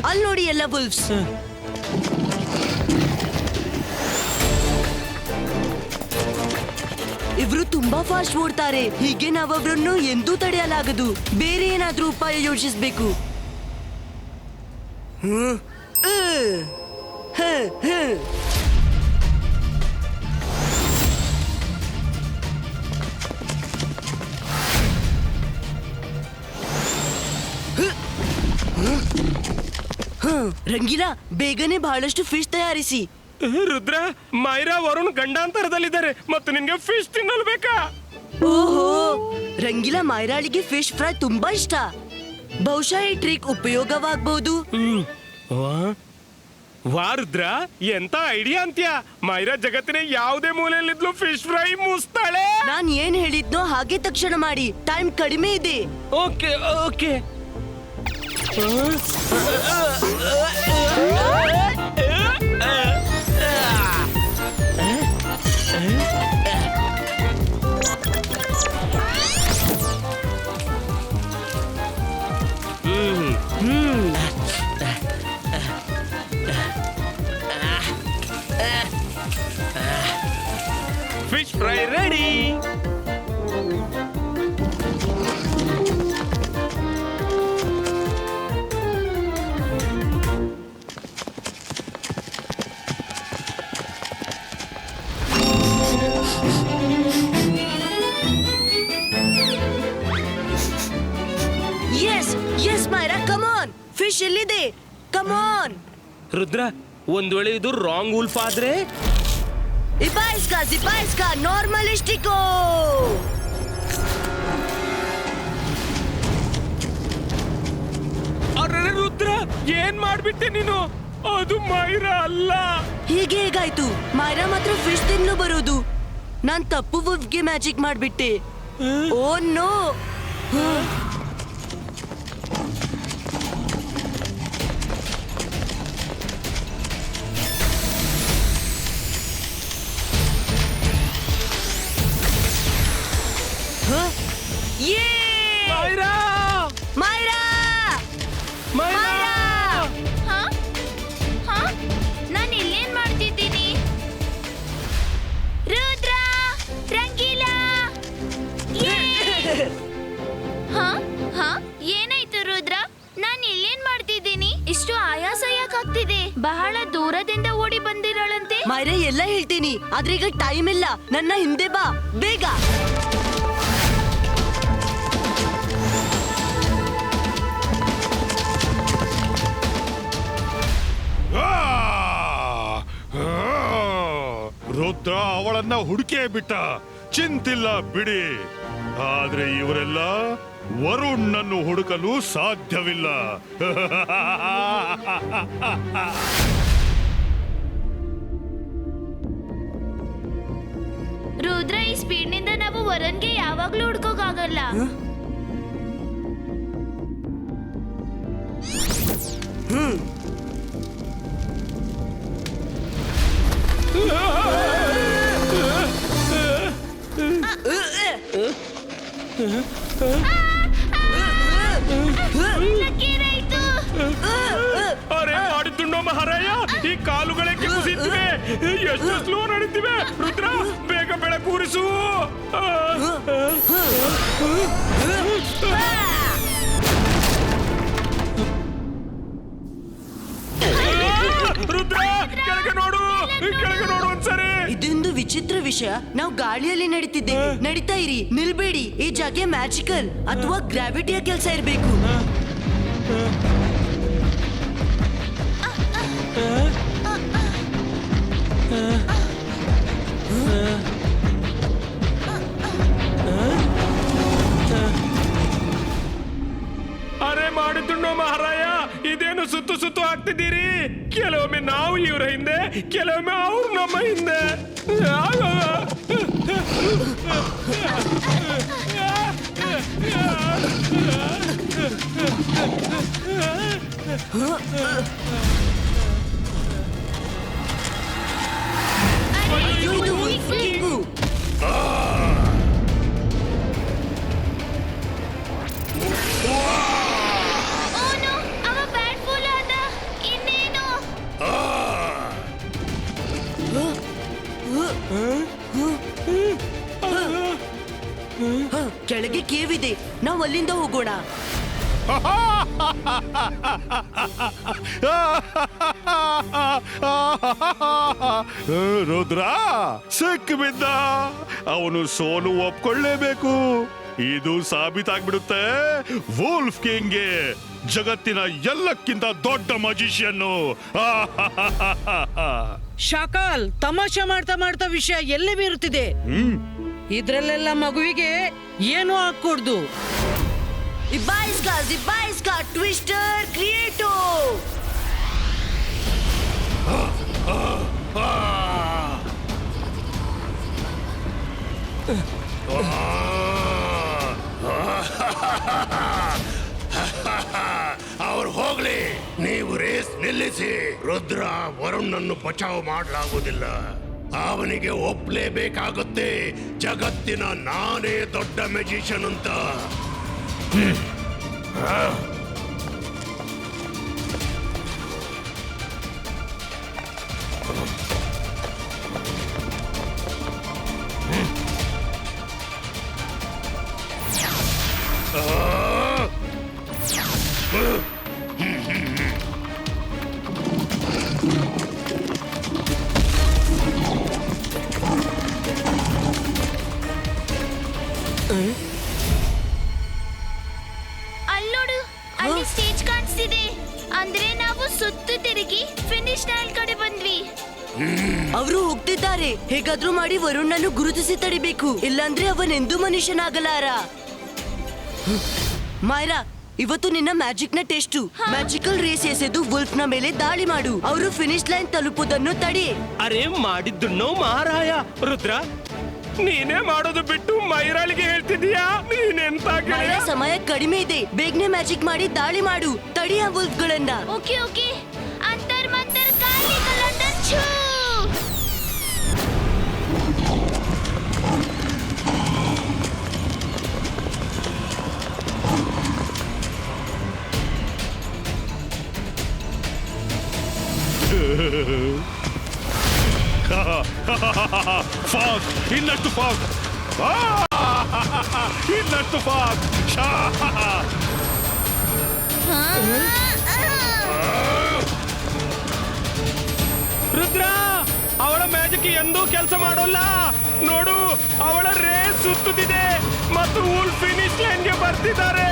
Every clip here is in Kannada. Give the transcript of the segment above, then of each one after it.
ಅಲ್ಲಿ ನೋಡಿ ಎಲ್ಲ ವುಲ್ಫ್ಸ್. ಇವ್ರು ತುಂಬಾ ಫಾಸ್ಟ್ ಓಡ್ತಾರೆ. ಹೀಗೆ ನಾವವ್ರನ್ನು ಎಂದೂ ತಡೆಯಲಾಗದು. ಬೇರೆ ಏನಾದ್ರೂ ಉಪಾಯ ಯೋಚಿಸ್ಬೇಕು. ರಂಗೀಲಾ, ಬೇಗನೆ ಬಹಳಷ್ಟು ಫಿಶ್ ತಯಾರಿಸಿ. ರುದ್ರ, ಮೈರಾ ವರುಣ್ ಗಂಡಾಂತರದಲ್ಲಿದ್ದಾರೆ ಮತ್ತು ನಿನ್ಗೆ ಫಿಶ್ ತಿನ್ನಲು ಬೇಕಾ? ಓಹೋ, ರಂಗೀಲಾ ಮೈರಾಳಿಗೆ ಫಿಶ್ ಫ್ರೈ ತುಂಬಾ ಇಷ್ಟ. ಬಹುಶಃ ಈ ಟ್ರಿಕ್ ಉಪಯೋಗವಾಗಬಹುದು. ವಾ ರುದ್ರ, ಎಂತ ಐಡಿಯಾ ಅಂತ್ಯಾ. ಮೈರಾ ಜಗತ್ತಿನ ಯಾವುದೇ ಮೂಲೆಯಲ್ಲಿದ್ಲು ಫಿಶ್ ಫ್ರೈ ಮುಸ್ತಾಳೆ. ನಾನ್ ಏನ್ ಹೇಳಿದ್ನೋ ಹಾಗೆ ತಕ್ಷಣ ಮಾಡಿ. ಟೈಮ್ ಕಡಿಮೆ ಇದೆ. Okay okay. Fish fry ready. Yes, Myra, come on. Fish ಎಲ್ಲಿದೆ? Come on. ರುದ್ರ, ಒಂದ್ ವೇಳೆ ಇದು ರಾಂಗ್ ವುಲ್ಫ್ ಆದ್ರೆ? Zipaiska, normalistico. ಅರೆ ರುದ್ರ, ಏನ್ ಮಾಡ್ಬಿಟ್ಟೆ ನೀನು? ಅದು ಮೈರಾ ಅಲ್ಲ. ಹೀಗೆ ಹೇಗಾಯ್ತು? ಮೈರಾ ಮಾತ್ರ ಫಿಶ್ ತಿನ್ನಲು ಬರೋದು. ನಾನ್ ತಪ್ಪು ವುಲ್ಫ್ಗೆ ಮ್ಯಾಜಿಕ್ ಮಾಡ್ಬಿಟ್ಟೆ. Oh no. Myra! Myra! Myra! ನಾನು ಇಲ್ಲೇನ್ ಮಾಡ್ತಿದ್ದೀನಿ? ರುದ್ರ, ರಂಗೀಲಾ! ಏನಾಯ್ತು ರುದ್ರ? ನಾನು ಇಲ್ಲೇನ್ ಮಾಡ್ತಿದ್ದೀನಿ? ಇಷ್ಟು ಆಯಾಸ ಯಾಕಾಗ್ತಿದೆ? ಬಹಳ ದೂರದಿಂದ ಓಡಿ ಬಂದಿರಳಂತೆ. ಮೈರಾ, ಎಲ್ಲ ಹೇಳ್ತೀನಿ, ಆದ್ರೆ ಈಗ ಟೈಮ್ ಇಲ್ಲ. ನನ್ನ ಹಿಂದೆ ಬಾ ಬೇಗ. ರುದ್ರ ಅವಳನ್ನ ಹುಡುಕೇ ಬಿಟ್ಟ. ಚಿಂತಿಲ್ಲ ಬಿಡಿ. ಆದ್ರೆ ಇವರೆಲ್ಲ ವರುಣನ್ನು ಹುಡುಕಲು ಸಾಧ್ಯವಿಲ್ಲ. ರುದ್ರ, ಈ ಸ್ಪೀಡ್ನಿಂದ ನಾವು ವರನ್ಗೆ ಯಾವಾಗ್ಲೂ ಹುಡ್ಕೋಕಾಗಲ್ಲ. ಅರೆ ಮಾಡಿದ್ದುಂಡೋ ಮಹಾರಾಯ, ಈ ಕಾಲುಗಳಕ್ಕೆ ಕುಸಿತಿವೆ. ಎಷ್ಟು ಸ್ಲೋ ನಡೀತಿವೆ. ರುದ್ರ, ಬೇಗ ಬೆಳಕೂರಿಸು. ರುದ್ರ, ಕೆಳಗೆ ನೋಡು ಒಂದ್ಸರಿ. ಇದೊಂದು ವಿಚಿತ್ರ ವಿಷಯ. ನಾವು ಗಾಳಿಯಲ್ಲಿ ನಡೀತಿದ್ದೇವೆ. ನಡೀತಾ ಇರಿ, ನಿಲ್ಬೇಡಿ. ಈ ಜಾಗ ಮ್ಯಾಜಿಕಲ್ ಅಥವಾ ಗ್ರಾವಿಟಿಯ ಕೆಲಸ ಇರಬೇಕು. ಅರೆ ಮಾಡಿದ್ದುಂಡೋ ಮಹಾರಾಯ, ಇದೇನು ಸುತ್ತು ಸುತ್ತು ಹಾಕ್ತಿದ್ದೀರಿ? ಕೆಲವೊಮ್ಮೆ ನಾವು ಇವರ ಹಿಂದೆ, ಕೆಲವೊಮ್ಮೆ ಅವ್ರು ನಮ್ಮ ಹಿಂದೆ. ಅಯ್ಯೋ, ಇದು wolf king. ಅವ ಬ್ಯಾಟ್ ಫುಲ್ ಆದ. ನಾವು ಅಲ್ಲಿಂದ ಹೋಗೋಣ. ರುದ್ರ ಸಿಕ್ಕಿಬಿದ್ದ. ಅವನು ಸೋಲು ಒಪ್ಕೊಳ್ಳೇಬೇಕು. ಇದು ಸಾಬೀತಾಗ್ಬಿಡುತ್ತೆ ವೂಲ್ಫ್ ಕಿಂಗ್ಗೆ ಜಗತ್ತಿನ ಎಲ್ಲಕ್ಕಿಂತ ದೊಡ್ಡ ಮಜಿಷಿಯನ್ನು. ಶಾಕಾಲ್ ತಮಾಷೆ ಮಾಡ್ತಾ ಮಾಡ್ತಾ ವಿಷಯ ಎಲ್ಲಿ ಬೀರುತ್ತಿದೆ. ಇದ್ರಲ್ಲೆಲ್ಲ ಮಗುವಿಗೆ ಏನು ಹಾಕೊಡ್ದು. ಇಬಾಯಿಸ್ಕಾ ಟ್ವಿಸ್ಟರ್ ಕ್ರಿಯೇಟೋ. ಅವ್ರು ಹೋಗ್ಲಿ, ನೀವು ರೇಸ್ ನಿಲ್ಲಿಸಿ. ರುದ್ರ ವರುಣನ್ನು ಬಚಾವ್ ಮಾಡಲಾಗುವುದಿಲ್ಲ. ಅವನಿಗೆ ಒಪ್ಲೇಬೇಕಾಗುತ್ತೆ ಜಗತ್ತಿನ ನಾನೇ ದೊಡ್ಡ ಮ್ಯಾಜಿಷಿಯನ್ ಅಂತ. ಅಲ್ಲೋಡು, ಅಲ್ಲಿ ಸ್ಟೇಜ್ ಕಾಣಿಸ್ತಿದೆ. ಅಂದ್ರೆ ನಾವು ಸುತ್ತು ತಿರುಗಿ ಫಿನಿಶ್ ಲೈನ್ ಕಡೆ ಬಂದ್ವಿ. ಅವರು ಹೋಗ್ತಿದ್ದಾರೆ. ಹೇಗಾದ್ರೂ ಮಾಡಿ ವರುಣನ್ನು ಗುರುತಿಸಿ ತಡಿಬೇಕು, ಇಲ್ಲಾಂದ್ರೆ ಅವನೆಂದೂ ಮನುಷ್ಯನಾಗಲಾರ. ಮಾಯರಾ, ಇವತ್ತು ನಿನ್ನ ಮ್ಯಾಜಿಕ್ ನ ಟೆಸ್ಟು. ಮ್ಯಾಜಿಕಲ್ ರೇಸ್ ಎಸೆದು ವುಲ್ಫ್ ನ ಮೇಲೆ ದಾಳಿ ಮಾಡು. ಅವರು ಫಿನಿಶ್ ಲೈನ್ ತಲುಪುವುದನ್ನು ತಡಿ. ಅರೆ ಮಾಡಿದ್ದನ್ನು ಮಹಾರಾಯ. ರುದ್ರ, ನೀನೇ ಮಾಡೋದು ಬಿಟ್ಟು ಮೈರಾಳಿಗೆ ಹೇಳ್ತಿದೀಯಾ? ನೀನೆಂತ ಮಾಯರಾ, ಸಮಯ ಕಡಿಮೆ ಇದೆ. ಬೇಗನೆ ಮ್ಯಾಜಿಕ್ ಮಾಡಿ ದಾಳಿ ಮಾಡು. ತಡಿ ಆ ವುಲ್ಫ್ ಗಳನ್ನ. Okay okay. ಅಂತರ್ ಮಂತರ್ ಕಾಲಿ ಕಲಂಡರ್ ಛೂ. ಫಾಸ್ಟ್, ಇನ್ನಷ್ಟು ಫಾಸ್ಟ್, ಇನ್ನಷ್ಟು ಫಾಸ್ಟ್. ರುದ್ರ, ಅವಳ ಮ್ಯಾಜಿಕ್ ಎಂದೂ ಕೆಲಸ ಮಾಡೋಲ್ಲ. ನೋಡು, ಅವಳ ರೇಸ್ ಸುತ್ತುತ್ತಿದೆ ಮತ್ತು ವೂಲ್ ಫಿನಿಶ್ ಲೈನ್ಗೆ ಬರ್ತಿದ್ದಾರೆ.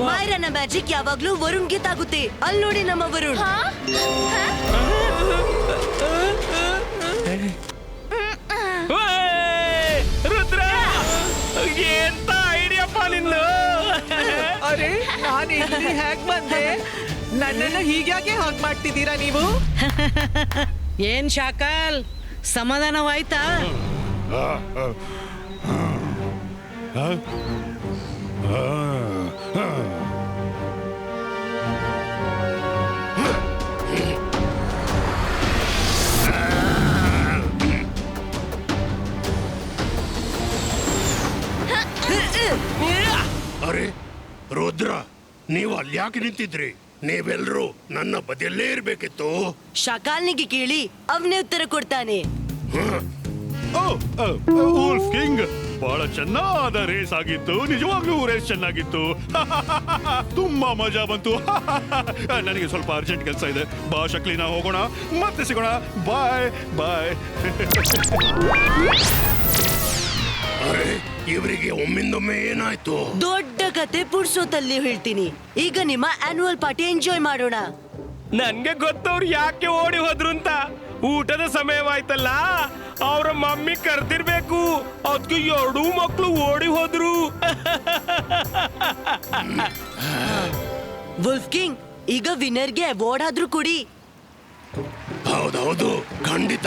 ಮಾಯರನ ಮ್ಯಾಜಿಕ್ ಯಾವಾಗ್ಲೂ ವರುಣ್ಗೆ ತಾಗುತ್ತೆ. ಅಲ್ಲಿ ನೋಡಿ ನಮ್ಮ ವರುಣ್. ರುದ್ರ, ಎಂತ ಐಡಿಯಪ್ಪ ನಿಂದು. ಅರೆ, ನಾನು ಇಲ್ಲಿ ಹೇಗ್ ಬಂದೆ? ನನ್ನನ್ನು ಹೀಗ್ಯಾಕೆ ಹಾಗೆ ಮಾಡ್ತಿದ್ದೀರಾ ನೀವು? ಏನ್ ಶಾಕಾಲ್, ಸಮಾಧಾನವಾಯ್ತಾ? ಅರೆ ರುದ್ರ, ನೀವು ಅಲ್ಯಾಕೆ ನಿಂತಿದ್ರಿ? ನೀವೆಲ್ರೂ ನನ್ನ ಬದಿಯಲ್ಲೇ ಇರ್ಬೇಕಿತ್ತು. ಶಕಾಲ್ನಿಗೆ ಕೇಳಿ ಅವನೇ ಉತ್ತರ ಕೊಡ್ತಾನೆ. ವೂಲ್ಫ್ ಕಿಂಗ್, ಬಹಳ ಚೆನ್ನಾದ ರೇಸ್ ಆಗಿತ್ತು, ನಿಜವಾಗ್ಲೂ ರೇಸ್ ಚೆನ್ನಾಗಿತ್ತು. ತುಂಬಾ ಮಜಾ ಬಂತು. ನನಗೆ ಸ್ವಲ್ಪ ಅರ್ಜೆಂಟ್ ಕೆಲಸ ಇದೆ. ಬಾ ಶಕ್ಲಿ, ನಾವು ಹೋಗೋಣ, ಮತ್ತೆ ಸಿಗೋಣ. ಬಾಯ್ ಬಾಯ್. ಅರೆ ಇವರಿಗೆ ಒಮ್ಮಿಂದೊಮ್ಮೆ ಏನಾಯ್ತು? ದೊಡ್ಡ ಕತೆ ಪುಡ್ಸೋತಲ್ಲಿ ಹೇಳ್ತೀನಿ. ಈಗ ನಿಮ್ಮ ಆನ್ಯುವಲ್ ಪಾರ್ಟಿ ಎಂಜಾಯ್ ಮಾಡೋಣ. ನನ್ಗೆ ಗೊತ್ತವ್ರು ಯಾಕೆ ಓಡಿ ಹೋದ್ರು ಅಂತ. ಊಟದ ಸಮಯವಾಯ್ತಲ್ಲ, ಅವ್ರ ಮಮ್ಮಿ ಕರ್ದಿರ್ಬೇಕು. ಅದಕ್ಕೆ ಎರಡೂ ಮಕ್ಕಳು ಓಡಿ ಹೋದ್ರು. ವುಲ್ಫ್ ಕಿಂಗ್, ಈಗ ವಿನ್ನರ್ಗೆ ಅವಾರ್ಡ್ ಆದ್ರೂ ಕೊಡಿ. ಹೌದೌದು, ಖಂಡಿತ.